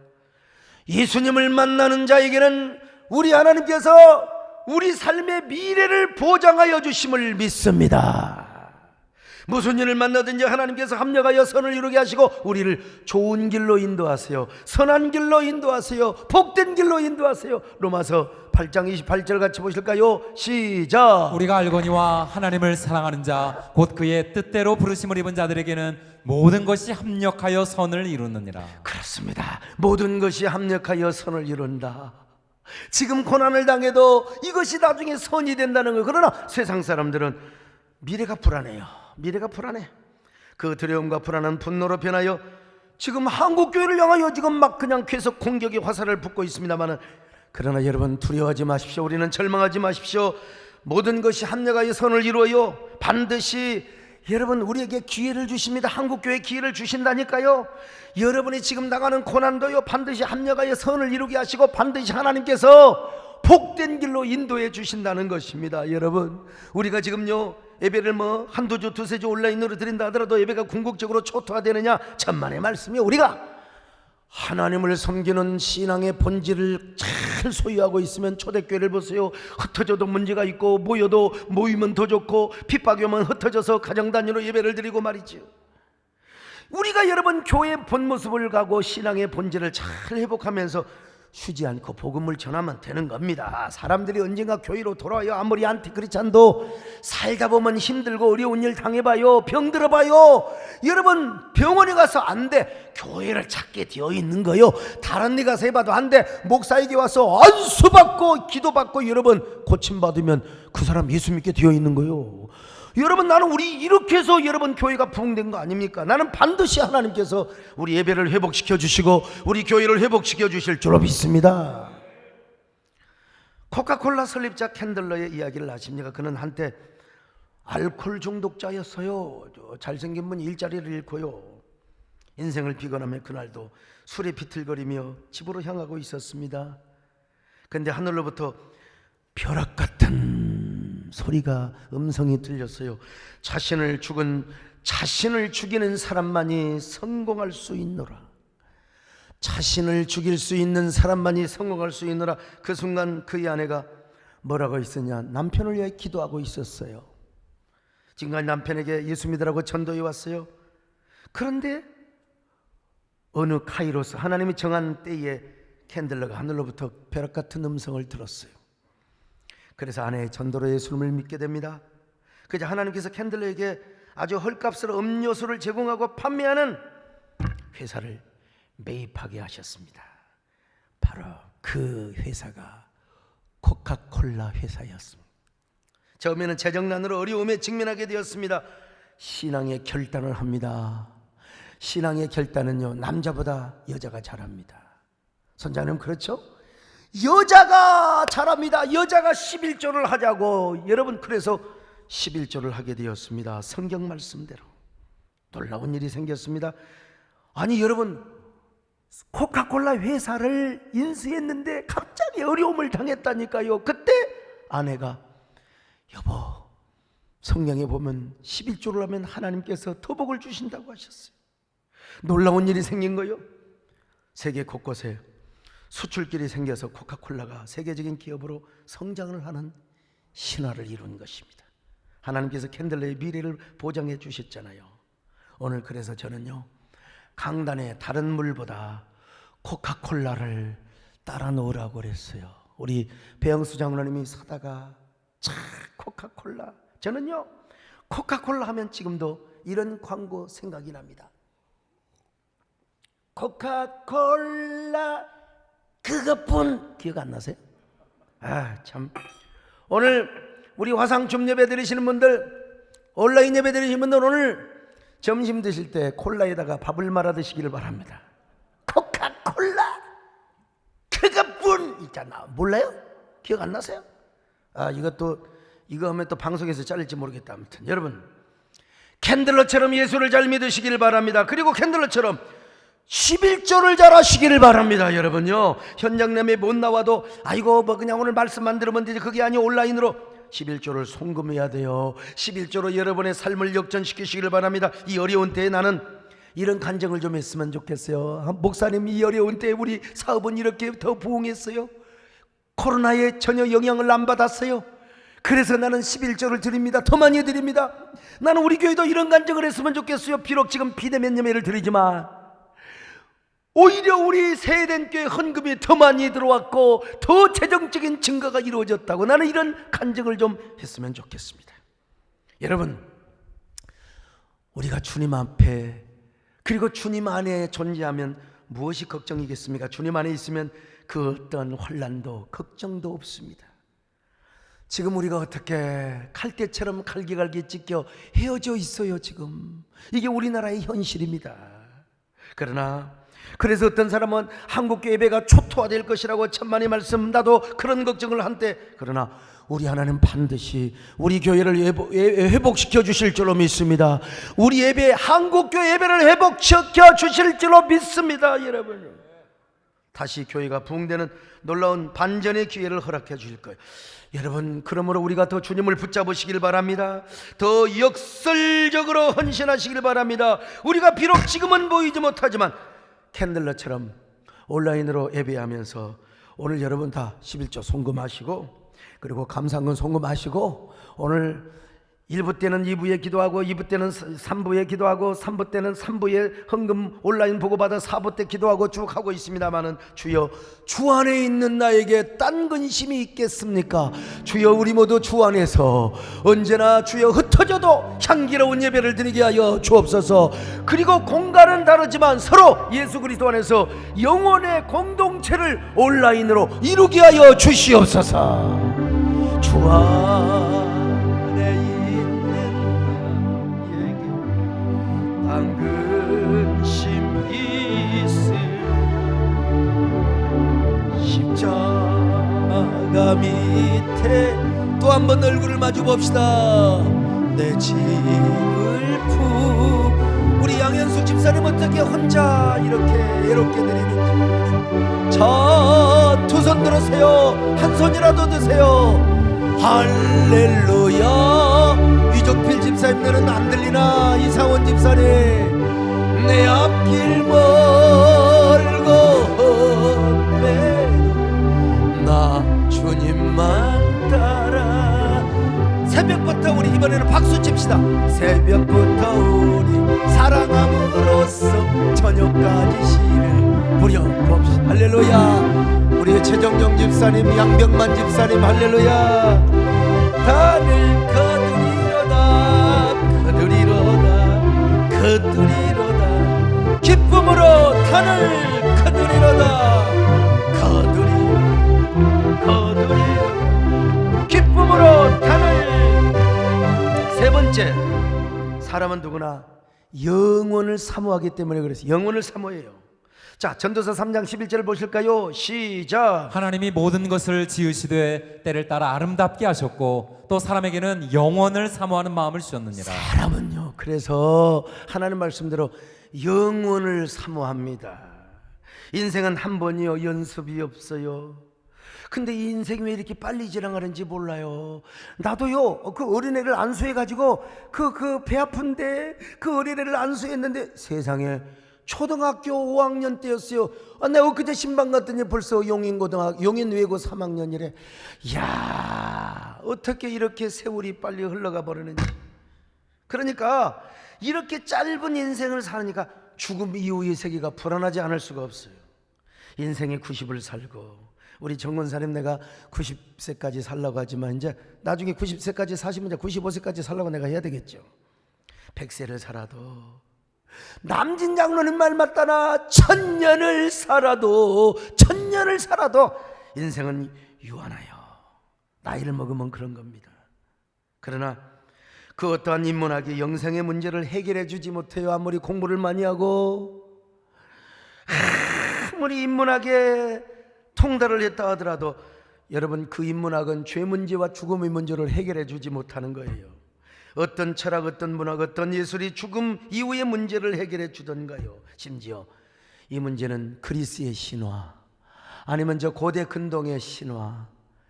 예수님을 만나는 자에게는 우리 하나님께서 우리 삶의 미래를 보장하여 주심을 믿습니다. 무슨 일을 만나든지 하나님께서 합력하여 선을 이루게 하시고 우리를 좋은 길로 인도하세요. 선한 길로 인도하세요. 복된 길로 인도하세요. 로마서 8장 28절 같이 보실까요? 시작. 우리가 알거니와 하나님을 사랑하는 자 곧 그의 뜻대로 부르심을 입은 자들에게는 모든 것이 합력하여 선을 이루느니라. 그렇습니다. 모든 것이 합력하여 선을 이룬다. 지금 고난을 당해도 이것이 나중에 선이 된다는 거예요. 그러나 세상 사람들은 미래가 불안해요. 미래가 불안해. 그 두려움과 불안한 분노로 변하여 지금 한국교회를 향하여 지금 막 그냥 계속 공격의 화살을 붓고 있습니다만은, 그러나 여러분 두려워하지 마십시오. 우리는 절망하지 마십시오. 모든 것이 합력하여 선을 이루어요. 반드시 여러분 우리에게 기회를 주십니다. 한국교회에 기회를 주신다니까요. 여러분이 지금 나가는 고난도요 반드시 합력하여 선을 이루게 하시고 반드시 하나님께서 복된 길로 인도해 주신다는 것입니다. 여러분, 우리가 지금요 예배를 한두 주 두세 주 온라인으로 드린다 하더라도 예배가 궁극적으로 초토화되느냐? 천만의 말씀이요. 우리가 하나님을 섬기는 신앙의 본질을 잘 소유하고 있으면 초대교회를 보세요. 흩어져도 문제가 있고 모여도 모이면 더 좋고 핍박이 오면 흩어져서 가정 단위로 예배를 드리고 말이죠. 우리가 여러분 교회의 본 모습을 가고 신앙의 본질을 잘 회복하면서 쉬지 않고 복음을 전하면 되는 겁니다. 사람들이 언젠가 교회로 돌아와요. 아무리 안티크리스찬도 살다 보면 힘들고 어려운 일 당해봐요. 병 들어봐요. 여러분 병원에 가서 안 돼. 교회를 찾게 되어 있는 거요. 다른 데 가서 해봐도 안 돼. 목사에게 와서 안수받고 기도받고 여러분 고침받으면 그 사람 예수 믿게 되어 있는 거요. 여러분 나는 우리 이렇게 해서 여러분 교회가 부흥된 거 아닙니까? 나는 반드시 하나님께서 우리 예배를 회복시켜 주시고 우리 교회를 회복시켜 주실 줄로 믿습니다. 코카콜라 설립자 캔들러의 이야기를 아십니까? 그는 한때 알코올 중독자였어요. 잘생긴 분 일자리를 잃고요. 인생을 비관하며 그날도 술에 비틀거리며 집으로 향하고 있었습니다. 그런데 하늘로부터 벼락 같은 소리가 음성이 들렸어요. 자신을 죽이는 사람만이 성공할 수 있노라. 자신을 죽일 수 있는 사람만이 성공할 수 있노라. 그 순간 그의 아내가 뭐라고 있었냐? 남편을 위해 기도하고 있었어요. 지금까지 남편에게 예수 믿으라고 전도해 왔어요. 그런데 어느 카이로스 하나님이 정한 때에 캔들러가 하늘로부터 벼락 같은 음성을 들었어요. 그래서 아내의 전도로 예수님을 믿게 됩니다. 그저 하나님께서 캔들러에게 아주 헐값으로 음료수를 제공하고 판매하는 회사를 매입하게 하셨습니다. 바로 그 회사가 코카콜라 회사였습니다. 처음에는 재정난으로 어려움에 직면하게 되었습니다. 신앙의 결단을 합니다. 신앙의 결단은요, 남자보다 여자가 잘합니다. 선장님 그렇죠? 여자가 잘합니다. 여자가 11조를 하자고. 여러분 그래서 11조를 하게 되었습니다. 성경 말씀대로 놀라운 일이 생겼습니다. 아니 여러분 코카콜라 회사를 인수했는데 갑자기 어려움을 당했다니까요. 그때 아내가 여보 성경에 보면 11조를 하면 하나님께서 더 복을 주신다고 하셨어요. 놀라운 일이 생긴 거예요. 세계 곳곳에 수출길이 생겨서 코카콜라가 세계적인 기업으로 성장을 하는 신화를 이룬 것입니다. 하나님께서 캔들러의 미래를 보장해 주셨잖아요. 오늘 그래서 저는요 강단에 다른 물보다 코카콜라를 따라 놓으라고 그랬어요. 우리 배영수 장로님이 서다가 차 코카콜라. 저는요 코카콜라 하면 지금도 이런 광고 생각이 납니다. 코카콜라 그것뿐 기억 안 나세요? 아 참. 오늘 우리 화상 줌 예배 드리시는 분들, 온라인 예배 드리시는 분들 오늘 점심 드실 때 콜라에다가 밥을 말아 드시기를 바랍니다. 코카콜라 그것뿐 있잖아. 몰라요? 기억 안 나세요? 아 이거 하면 또 방송에서 잘릴지 모르겠다. 아무튼 여러분 캔들러처럼 예수를 잘 믿으시기를 바랍니다. 그리고 캔들러처럼 11조를 잘 하시기를 바랍니다. 여러분요 현장님에 못 나와도 아이고 뭐 그냥 오늘 말씀만 들으면 되지 그게 아니고 온라인으로 11조를 송금해야 돼요. 11조로 여러분의 삶을 역전시키시기를 바랍니다. 이 어려운 때에 나는 이런 간증을 좀 했으면 좋겠어요. 목사님 이 어려운 때에 우리 사업은 이렇게 더 부흥했어요. 코로나에 전혀 영향을 안 받았어요. 그래서 나는 11조를 드립니다. 더 많이 드립니다. 나는 우리 교회도 이런 간증을 했으면 좋겠어요. 비록 지금 비대면 예배를 드리지만 오히려 우리 세대된 교회 헌금이 더 많이 들어왔고 더 재정적인 증거가 이루어졌다고 나는 이런 간증을 좀 했으면 좋겠습니다. 여러분 우리가 주님 앞에 그리고 주님 안에 존재하면 무엇이 걱정이겠습니까? 주님 안에 있으면 그 어떤 환난도 걱정도 없습니다. 지금 우리가 어떻게 칼대처럼 갈기갈기 찢겨 헤어져 있어요. 지금 이게 우리나라의 현실입니다. 그래서 어떤 사람은 한국교 예배가 초토화될 것이라고 천만의 말씀, 나도 그런 걱정을 한때, 그러나 우리 하나님 반드시 우리 교회를 회복시켜 주실 줄로 믿습니다. 우리 예배, 한국교 예배를 회복시켜 주실 줄로 믿습니다. 여러분 다시 교회가 부흥되는 놀라운 반전의 기회를 허락해 주실 거예요. 여러분 그러므로 우리가 더 주님을 붙잡으시길 바랍니다. 더 역설적으로 헌신하시길 바랍니다. 우리가 비록 지금은 보이지 못하지만 캔들러처럼 온라인으로 예배하면서 오늘 여러분 다 11조 송금하시고 그리고 감사헌금 송금하시고 오늘 1부 때는 2부에 기도하고 2부 때는 3부에 기도하고 3부 때는 3부에 헌금 온라인 보고받아 4부 때 기도하고 쭉 하고 있습니다마는 주여 주 안에 있는 나에게 딴 근심이 있겠습니까? 주여 우리 모두 주 안에서 언제나 주여 흩어져도 향기로운 예배를 드리게 하여 주옵소서. 그리고 공간은 다르지만 서로 예수 그리스도 안에서 영혼의 공동체를 온라인으로 이루게 하여 주시옵소서. 주 안에 근심 있을 십자가 밑에 또 한 번 얼굴을 마주 봅시다. 내 짐을 품 우리 양현수 집사님 어떻게 혼자 이렇게 애롭게 드리는지 자, 두 손 들으세요. 한 손이라도 드세요. 할렐루야. 이종필 집사님 너는 안 들리나? 이상원 집사님 내 앞길 멀고 험해도 나 주님만 따라. 새벽부터 우리 이번에는 박수 칩시다. 새벽부터 우리 사랑함으로써 저녁까지 시를 부려봅시다. 할렐루야. 우리 최정정 집사님 양병만 집사님 할렐루야. 단을 거두리로다 기쁨으로 단을 거두리로다 기쁨으로 단을. 세 번째, 사람은 누구나 영원을 사모하기 때문에 그래서 영원을 사모해요. 자, 전도서 3장 11절을 보실까요? 시작. 하나님이 모든 것을 지으시되 때를 따라 아름답게 하셨고 또 사람에게는 영원을 사모하는 마음을 주셨느니라. 사람은요, 그래서 하나님 말씀대로 영원을 사모합니다. 인생은 한 번이요, 연습이 없어요. 근데 이 인생이 왜 이렇게 빨리 지나가는지 몰라요. 나도요, 그 어린애를 안수해가지고 그 배 아픈데 그 어린애를 안수했는데 세상에 초등학교 5학년 때였어요. 내가 그때 신방 갔더니 벌써 용인외고 3학년이래. 이야, 어떻게 이렇게 세월이 빨리 흘러가 버리는지. 그러니까 이렇게 짧은 인생을 사니까 죽음 이후의 세계가 불안하지 않을 수가 없어요. 인생의 90을 살고, 우리 정건사님 내가 90세까지 살라고 하지만 이제 나중에 90세까지 사시면 이제 95세까지 살라고 내가 해야 되겠죠. 100세를 살아도, 남진 장로님 말 맞다나 천년을 살아도 인생은 유한하여. 나이를 먹으면 그런 겁니다. 그러나 그 어떠한 인문학이 영생의 문제를 해결해 주지 못해요. 아무리 공부를 많이 하고 아무리 인문학에 통달을 했다 하더라도 여러분, 그 인문학은 죄 문제와 죽음의 문제를 해결해 주지 못하는 거예요. 어떤 철학, 어떤 문학, 어떤 예술이 죽음 이후의 문제를 해결해 주던가요? 심지어 이 문제는 그리스의 신화, 아니면 저 고대 근동의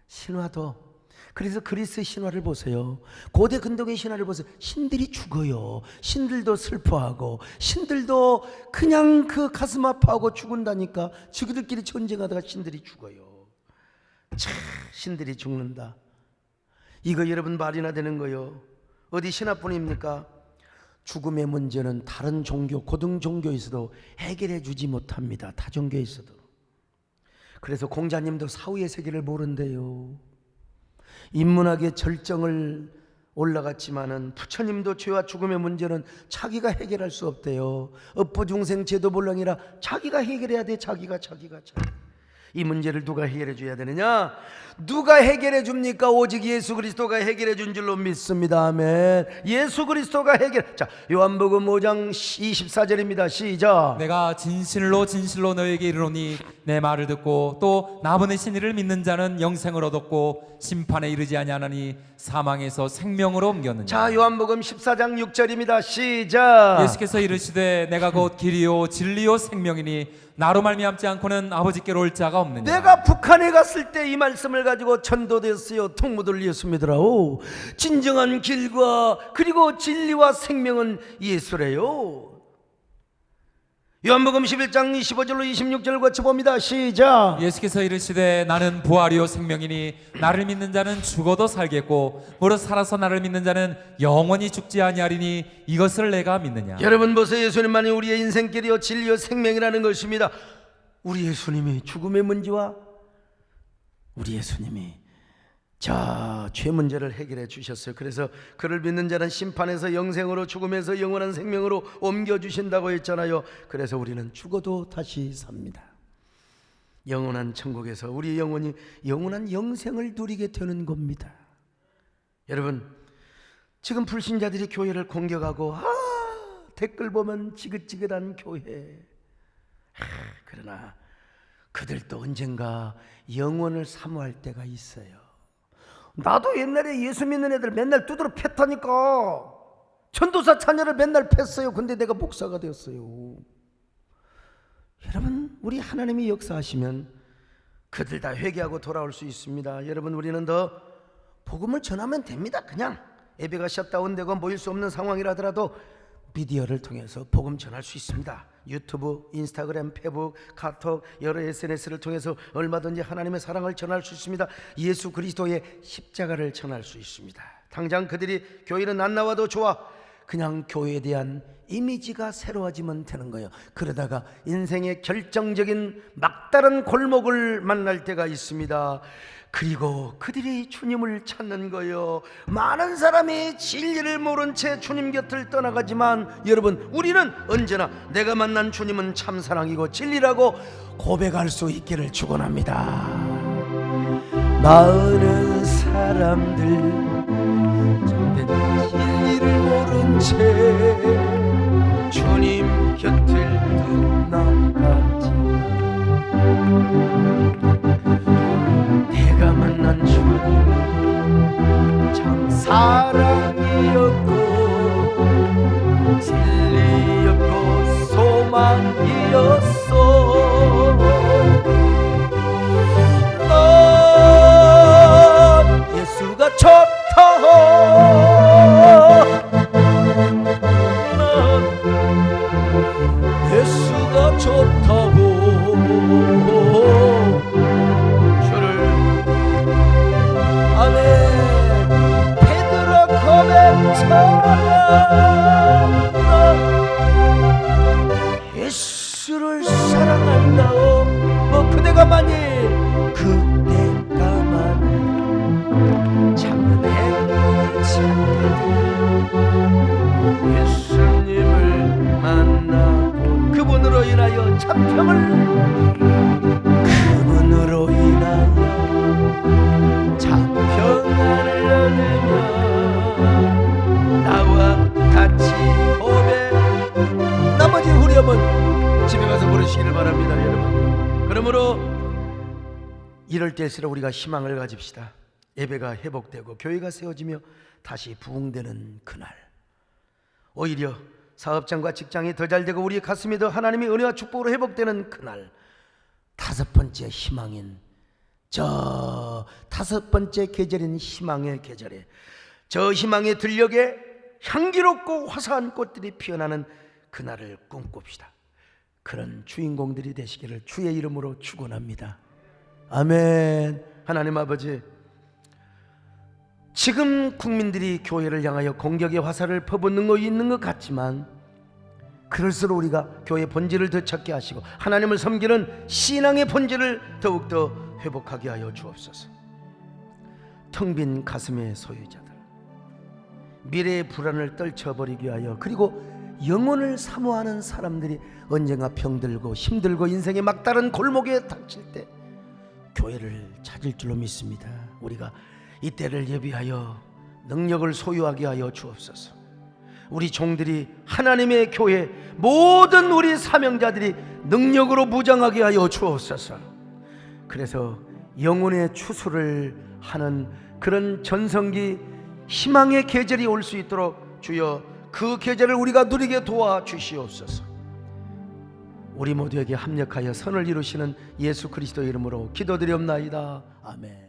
신화도. 그래서 그리스 신화를 보세요. 고대 근동의 신화를 보세요. 신들이 죽어요. 신들도 슬퍼하고, 신들도 그냥 그 가슴 아파하고 죽은다니까. 지그들끼리 전쟁하다가 신들이 죽어요. 참, 신들이 죽는다. 이거 여러분 말이나 되는 거요. 어디 신화뿐입니까? 죽음의 문제는 다른 종교, 고등 종교에서도 해결해 주지 못합니다. 타 종교에서도. 그래서 공자님도 사후의 세계를 모른대요. 인문학의 절정을 올라갔지만은 부처님도 죄와 죽음의 문제는 자기가 해결할 수 없대요. 업부중생 제도불량이라 자기가 해결해야 돼. 자기가. 이 문제를 누가 해결해 줘야 되느냐? 누가 해결해 줍니까? 오직 예수 그리스도가 해결해 준 줄로 믿습니다. 아멘. 예수 그리스도가 해결. 자, 요한복음 5장 24절입니다. 시작. 내가 진실로 너에게 이르노니 내 말을 듣고 또 나 보내신 이를 믿는 자는 영생을 얻었고 심판에 이르지 아니하나니 사망에서 생명으로 옮겼느니라. 자, 요한복음 14장 6절입니다. 시작. 예수께서 이르시되 내가 곧 길이요 진리요 생명이니 나로 말미암지 않고는 아버지께로 올 자가 없느니라. 내가 북한에 갔을 때 이 말씀을 가지고 전도됐어요. 통무들 예수 믿으라오. 진정한 길과 그리고 진리와 생명은 예수래요. 요한복음 11장 25절로 26절을 거쳐봅니다. 시작. 예수께서 이르시되 나는 부활이요 생명이니 나를 믿는 자는 죽어도 살겠고 무릇 살아서 나를 믿는 자는 영원히 죽지 아니하리니 이것을 내가 믿느냐. 여러분 보세요. 예수님만이 우리의 인생길이요 진리요 생명이라는 것입니다. 우리 예수님이 죽음의 문제와 우리 예수님이 죄 문제를 해결해 주셨어요. 그래서 그를 믿는 자는 심판에서 영생으로, 죽음에서 영원한 생명으로 옮겨주신다고 했잖아요. 그래서 우리는 죽어도 다시 삽니다. 영원한 천국에서 우리 영혼이 영원한 영생을 누리게 되는 겁니다. 여러분, 지금 불신자들이 교회를 공격하고 댓글 보면 지긋지긋한 교회. 그러나 그들도 언젠가 영원을 사모할 때가 있어요. 나도 옛날에 예수 믿는 애들 맨날 두드러 팼다니까. 전도사 자녀를 맨날 팼어요. 근데 내가 목사가 되었어요. 여러분, 우리 하나님이 역사하시면 그들 다 회개하고 돌아올 수 있습니다. 여러분, 우리는 더 복음을 전하면 됩니다. 그냥 예배가 셧다운되고 모일 수 없는 상황이라더라도 미디어를 통해서 복음 전할 수 있습니다. 유튜브, 인스타그램, 페북, 카톡, 여러 SNS를 통해서 얼마든지 하나님의 사랑을 전할 수 있습니다. 예수 그리스도의 십자가를 전할 수 있습니다. 당장 그들이 교회는 안 나와도 좋아. 그냥 교회에 대한 이미지가 새로워지면 되는 거예요. 그러다가 인생의 결정적인 막다른 골목을 만날 때가 있습니다. 그리고 그들이 주님을 찾는 거예요. 많은 사람이 진리를 모른 채 주님 곁을 떠나가지만 여러분, 우리는 언제나 내가 만난 주님은 참사랑이고 진리라고 고백할 수 있기를 축원합니다. 많은 사람들 참된 진리를 모른 채 주님 곁을 떠나가지만 내가 만난 주님 참 사랑이었고 진리였고 소망이었어. 넌 예수가 좋다. 넌 예수가 좋다고 베드로 고백처럼 예수를 사랑한다오. 그대가 만일 참는 행복을 찾거든 예수님을 만나고 그분으로 인하여 참평을, 그분으로 인하여 평안을 얻으며 나와 같이 고백. 나머지 후렴은 집에 가서 부르시기를 바랍니다. 여러분, 그러므로 이럴 때일수록 우리가 희망을 가집시다. 예배가 회복되고 교회가 세워지며 다시 부흥되는 그날, 오히려 사업장과 직장이 더 잘되고 우리의 가슴이 더 하나님의 은혜와 축복으로 회복되는 그날, 다섯 번째 희망인 다섯 번째 계절인 희망의 계절에 저 희망의 들녘에 향기롭고 화사한 꽃들이 피어나는 그날을 꿈꿉시다. 그런 주인공들이 되시기를 주의 이름으로 축원합니다. 아멘. 하나님 아버지, 지금 국민들이 교회를 향하여 공격의 화살을 퍼붓는 있는 것 같지만 그럴수록 우리가 교회의 본질을 더 찾게 하시고 하나님을 섬기는 신앙의 본질을 더욱더 회복하게 하여 주옵소서. 텅 빈 가슴의 소유자들, 미래의 불안을 떨쳐버리게 하여, 그리고 영혼을 사모하는 사람들이 언젠가 병들고 힘들고 인생의 막다른 골목에 닥칠 때 교회를 찾을 줄로 믿습니다. 우리가 이때를 예비하여 능력을 소유하게 하여 주옵소서. 우리 종들이 하나님의 교회 모든 우리 사명자들이 능력으로 무장하게 하여 주옵소서. 그래서 영혼의 추수를 하는 그런 전성기 희망의 계절이 올 수 있도록 주여 그 계절을 우리가 누리게 도와주시옵소서. 우리 모두에게 합력하여 선을 이루시는 예수 그리스도의 이름으로 기도드리옵나이다. 아멘.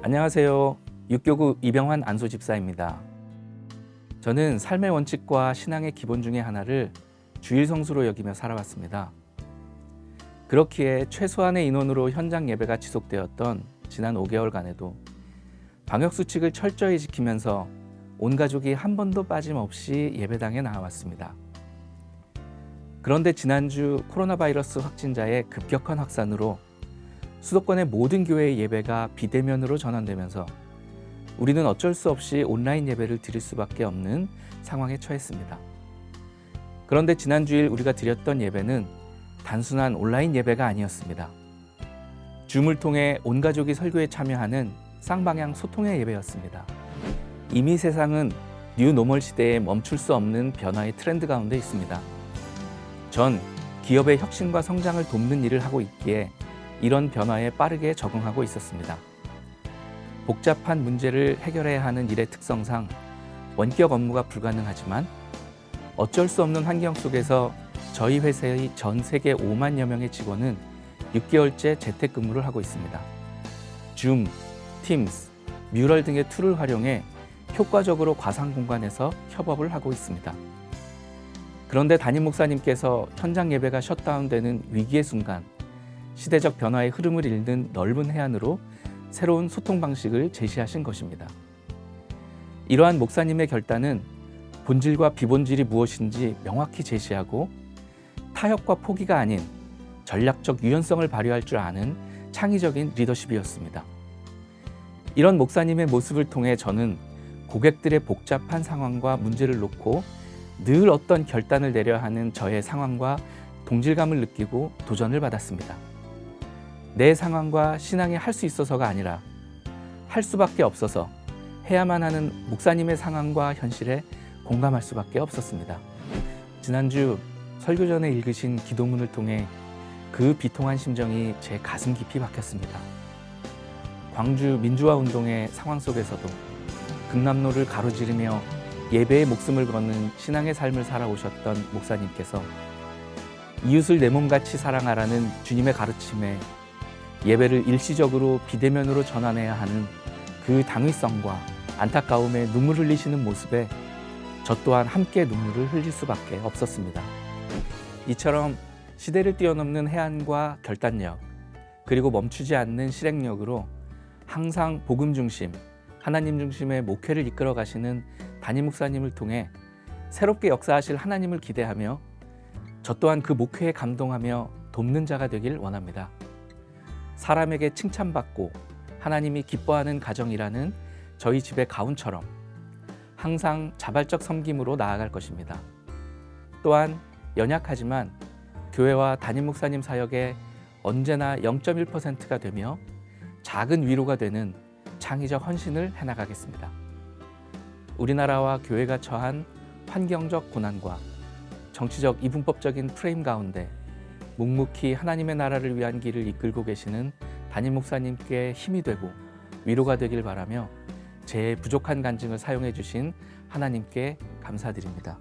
안녕하세요. 육교구 이병환 안수집사입니다. 저는 삶의 원칙과 신앙의 기본 중에 하나를 주일 성수로 여기며 살아왔습니다. 그렇기에 최소한의 인원으로 현장 예배가 지속되었던 지난 5개월간에도 방역수칙을 철저히 지키면서 온 가족이 한 번도 빠짐없이 예배당에 나와왔습니다. 그런데 지난주 코로나 바이러스 확진자의 급격한 확산으로 수도권의 모든 교회의 예배가 비대면으로 전환되면서 우리는 어쩔 수 없이 온라인 예배를 드릴 수밖에 없는 상황에 처했습니다. 그런데 지난 주일 우리가 드렸던 예배는 단순한 온라인 예배가 아니었습니다. 줌을 통해 온 가족이 설교에 참여하는 쌍방향 소통의 예배였습니다. 이미 세상은 뉴노멀 시대에 멈출 수 없는 변화의 트렌드 가운데 있습니다. 전 기업의 혁신과 성장을 돕는 일을 하고 있기에 이런 변화에 빠르게 적응하고 있었습니다. 복잡한 문제를 해결해야 하는 일의 특성상 원격 업무가 불가능하지만 어쩔 수 없는 환경 속에서 저희 회사의 전 세계 5만여 명의 직원은 6개월째 재택근무를 하고 있습니다. 줌, 팀스, 뮤럴 등의 툴을 활용해 효과적으로 과상 공간에서 협업을 하고 있습니다. 그런데 담임 목사님께서 현장 예배가 셧다운되는 위기의 순간 시대적 변화의 흐름을 잇는 넓은 해안으로 새로운 소통 방식을 제시하신 것입니다. 이러한 목사님의 결단은 본질과 비본질이 무엇인지 명확히 제시하고 타협과 포기가 아닌 전략적 유연성을 발휘할 줄 아는 창의적인 리더십이었습니다. 이런 목사님의 모습을 통해 저는 고객들의 복잡한 상황과 문제를 놓고 늘 어떤 결단을 내려야 하는 저의 상황과 동질감을 느끼고 도전을 받았습니다. 내 상황과 신앙이 할 수 있어서가 아니라 할 수밖에 없어서 해야만 하는 목사님의 상황과 현실에 공감할 수밖에 없었습니다. 지난주 설교 전에 읽으신 기도문을 통해 그 비통한 심정이 제 가슴 깊이 박혔습니다. 광주 민주화 운동의 상황 속에서도 금남로를 가로지르며 예배에 목숨을 거는 신앙의 삶을 살아오셨던 목사님께서 이웃을 내 몸같이 사랑하라는 주님의 가르침에 예배를 일시적으로 비대면으로 전환해야 하는 그 당위성과 안타까움에 눈물 흘리시는 모습에 저 또한 함께 눈물을 흘릴 수밖에 없었습니다. 이처럼 시대를 뛰어넘는 해안과 결단력, 그리고 멈추지 않는 실행력으로 항상 복음 중심, 하나님 중심의 목회를 이끌어 가시는 담임 목사님을 통해 새롭게 역사하실 하나님을 기대하며 저 또한 그 목회에 감동하며 돕는 자가 되길 원합니다. 사람에게 칭찬받고 하나님이 기뻐하는 가정이라는 저희 집의 가훈처럼 항상 자발적 섬김으로 나아갈 것입니다. 또한 연약하지만 교회와 담임 목사님 사역에 언제나 0.1%가 되며 작은 위로가 되는 창의적 헌신을 해나가겠습니다. 우리나라와 교회가 처한 환경적 고난과 정치적 이분법적인 프레임 가운데 묵묵히 하나님의 나라를 위한 길을 이끌고 계시는 담임 목사님께 힘이 되고 위로가 되길 바라며 제 부족한 간증을 사용해 주신 하나님께 감사드립니다.